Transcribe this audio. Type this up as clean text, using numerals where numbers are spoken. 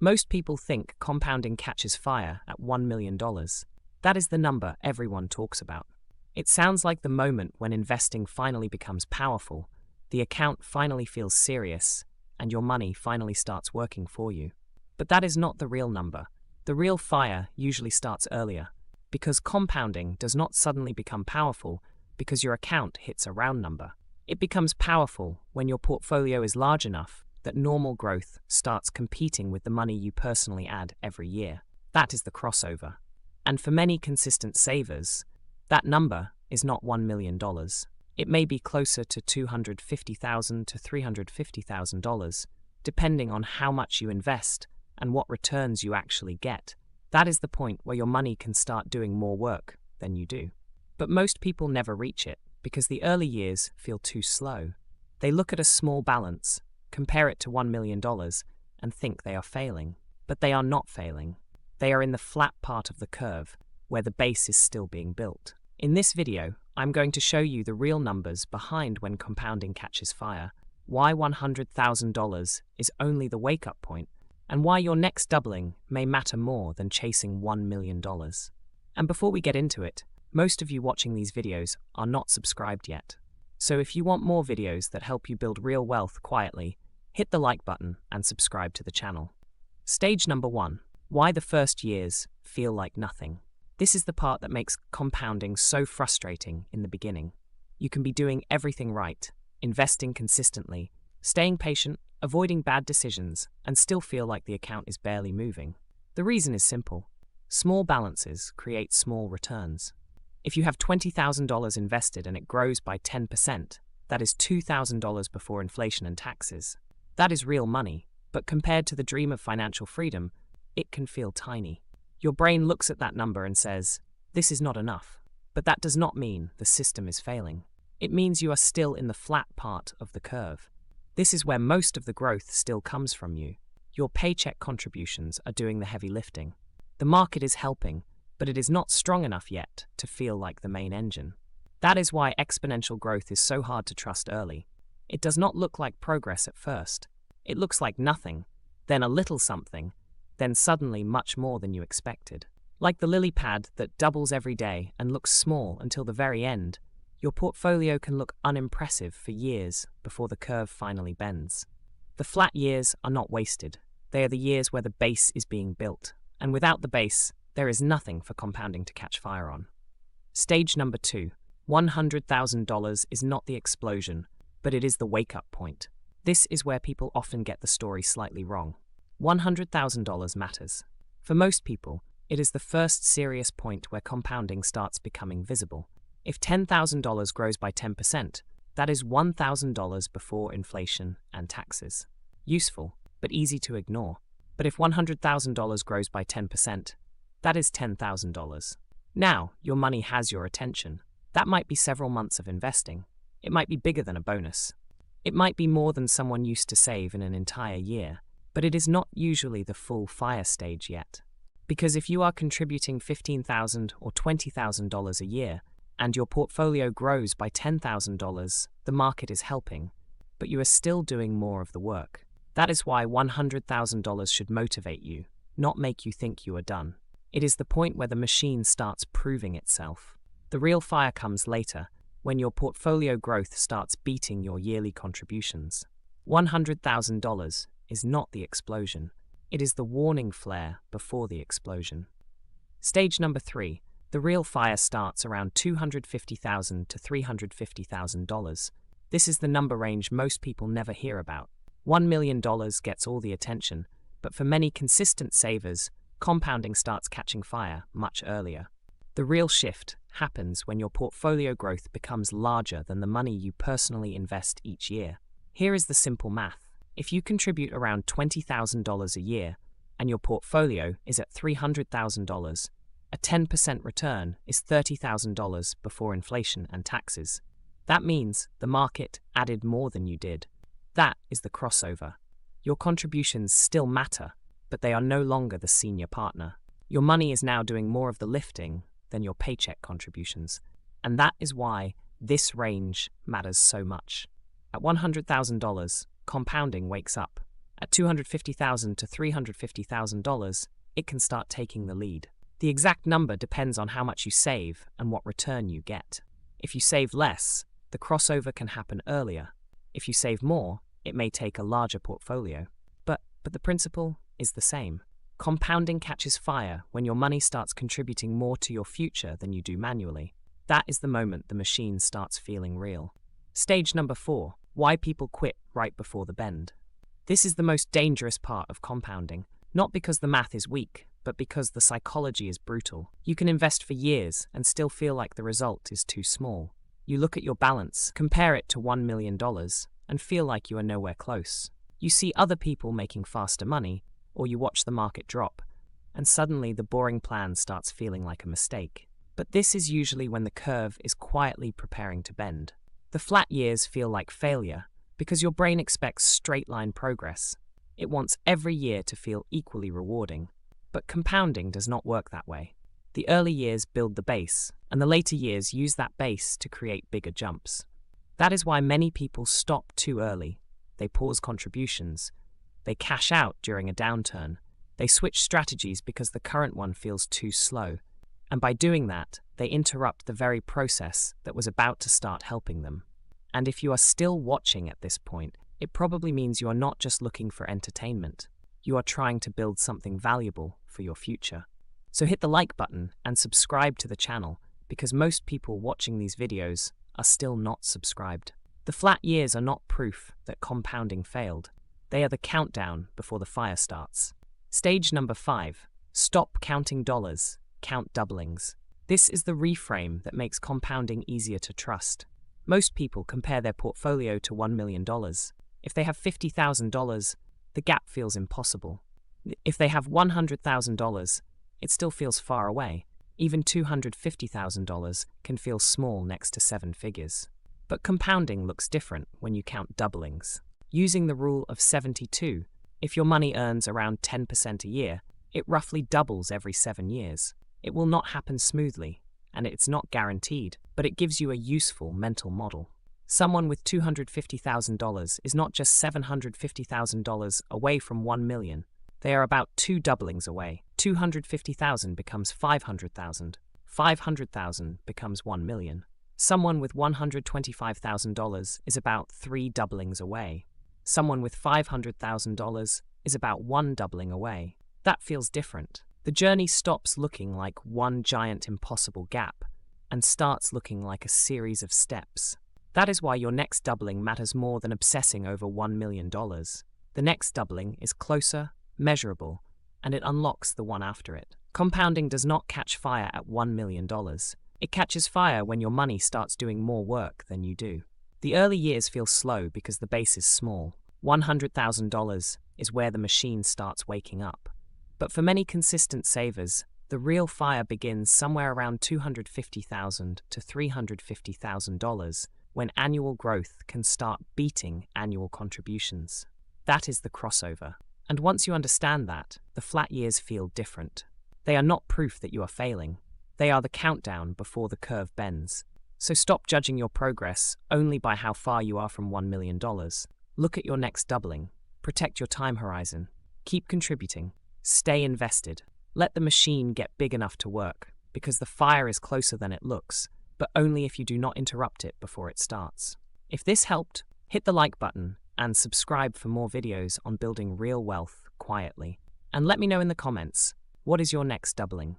Most people think compounding catches fire at $1 million. That is the number everyone talks about. It sounds like the moment when investing finally becomes powerful, the account finally feels serious, and your money finally starts working for you. But that is not the real number. The real fire usually starts earlier, because compounding does not suddenly become powerful because your account hits a round number. It becomes powerful when your portfolio is large enough that normal growth starts competing with the money you personally add every year. That is the crossover. And for many consistent savers, that number is not $1 million. It may be closer to $250,000 to $350,000, depending on how much you invest and what returns you actually get. That is the point where your money can start doing more work than you do. But most people never reach it because the early years feel too slow. They look at a small balance, compare it to $1 million, and think they are failing. But they are not failing. They are in the flat part of the curve, where the base is still being built. In this video, I'm going to show you the real numbers behind when compounding catches fire, why $100,000 is only the wake-up point, and why your next doubling may matter more than chasing $1 million. And before we get into it, most of you watching these videos are not subscribed yet. So if you want more videos that help you build real wealth quietly, hit the like button and subscribe to the channel. Stage number 1. Why the first years feel like nothing. This is the part that makes compounding so frustrating in the beginning. You can be doing everything right, investing consistently, staying patient, avoiding bad decisions, and still feel like the account is barely moving. The reason is simple. Small balances create small returns. If you have $20,000 invested and it grows by 10%, that is $2,000 before inflation and taxes. That is real money, but compared to the dream of financial freedom, it can feel tiny. Your brain looks at that number and says, this is not enough. But that does not mean the system is failing. It means you are still in the flat part of the curve. This is where most of the growth still comes from you. Your paycheck contributions are doing the heavy lifting. The market is helping, but it is not strong enough yet to feel like the main engine. That is why exponential growth is so hard to trust early. It does not look like progress at first. It looks like nothing, then a little something, then suddenly much more than you expected. Like the lily pad that doubles every day and looks small until the very end, your portfolio can look unimpressive for years before the curve finally bends. The flat years are not wasted. They are the years where the base is being built, and without the base, there is nothing for compounding to catch fire on. Stage number 2. $100,000 is not the explosion, but it is the wake-up point. This is where people often get the story slightly wrong. $100,000 matters. For most people, it is the first serious point where compounding starts becoming visible. If $10,000 grows by 10%, that is $1,000 before inflation and taxes. Useful, but easy to ignore. But if $100,000 grows by 10%, that is $10,000. Now, your money has your attention. That might be several months of investing. It might be bigger than a bonus. It might be more than someone used to save in an entire year, but it is not usually the full fire stage yet. Because if you are contributing $15,000 or $20,000 a year, and your portfolio grows by $10,000, the market is helping, but you are still doing more of the work. That is why $100,000 should motivate you, not make you think you are done. It is the point where the machine starts proving itself. The real fire comes later, when your portfolio growth starts beating your yearly contributions. $100,000 is not the explosion. It is the warning flare before the explosion. Stage number 3. The real fire starts around $250,000 to $350,000. This is the number range most people never hear about. $1 million gets all the attention, but for many consistent savers, compounding starts catching fire much earlier. The real shift happens when your portfolio growth becomes larger than the money you personally invest each year. Here is the simple math. If you contribute around $20,000 a year and your portfolio is at $300,000, a 10% return is $30,000 before inflation and taxes. That means the market added more than you did. That is the crossover. Your contributions still matter, but they are no longer the senior partner. Your money is now doing more of the lifting than your paycheck contributions, and that is why this range matters so much. At $100,000, compounding wakes up, At $250,000 to $350,000, it can start taking the lead. The exact number depends on how much you save and what return you get. If you save less, the crossover can happen earlier. If you save more, it may take a larger portfolio. But the principle is the same. Compounding catches fire when your money starts contributing more to your future than you do manually. That is the moment the machine starts feeling real. Stage number 4, why people quit right before the bend. This is the most dangerous part of compounding, not because the math is weak, but because the psychology is brutal. You can invest for years and still feel like the result is too small. You look at your balance, compare it to $1 million, and feel like you are nowhere close. You see other people making faster money, or you watch the market drop, and suddenly the boring plan starts feeling like a mistake. But this is usually when the curve is quietly preparing to bend. The flat years feel like failure, because your brain expects straight-line progress. It wants every year to feel equally rewarding. But compounding does not work that way. The early years build the base, and the later years use that base to create bigger jumps. That is why many people stop too early. They pause contributions. They cash out during a downturn. They switch strategies because the current one feels too slow. And by doing that, they interrupt the very process that was about to start helping them. And if you are still watching at this point, it probably means you are not just looking for entertainment. You are trying to build something valuable for your future. So hit the like button and subscribe to the channel, because most people watching these videos are still not subscribed. The flat years are not proof that compounding failed. They are the countdown before the fire starts. Stage number 5, stop counting dollars, count doublings. This is the reframe that makes compounding easier to trust. Most people compare their portfolio to $1 million. If they have $50,000, the gap feels impossible. If they have $100,000, it still feels far away. Even $250,000 can feel small next to 7 figures. But compounding looks different when you count doublings. Using the rule of 72, if your money earns around 10% a year, it roughly doubles every 7 years. It will not happen smoothly, and it's not guaranteed, but it gives you a useful mental model. Someone with $250,000 is not just $750,000 away from 1 million. They are about 2 doublings away. 250,000 becomes 500,000. 500,000 becomes 1 million. Someone with $125,000 is about 3 doublings away. Someone with $500,000 is about 1 doubling away. That feels different. The journey stops looking like one giant impossible gap and starts looking like a series of steps. That is why your next doubling matters more than obsessing over $1 million. The next doubling is closer, measurable, and it unlocks the one after it. Compounding does not catch fire at $1 million. It catches fire when your money starts doing more work than you do. The early years feel slow because the base is small. $100,000 is where the machine starts waking up. But for many consistent savers, the real fire begins somewhere around $250,000 to $350,000, when annual growth can start beating annual contributions. That is the crossover. And once you understand that, the flat years feel different. They are not proof that you are failing. They are the countdown before the curve bends. So stop judging your progress only by how far you are from $1 million. Look at your next doubling. Protect your time horizon. Keep contributing. Stay invested. Let the machine get big enough to work, because the fire is closer than it looks, but only if you do not interrupt it before it starts. If this helped, hit the like button and subscribe for more videos on building real wealth quietly. And let me know in the comments, what is your next doubling?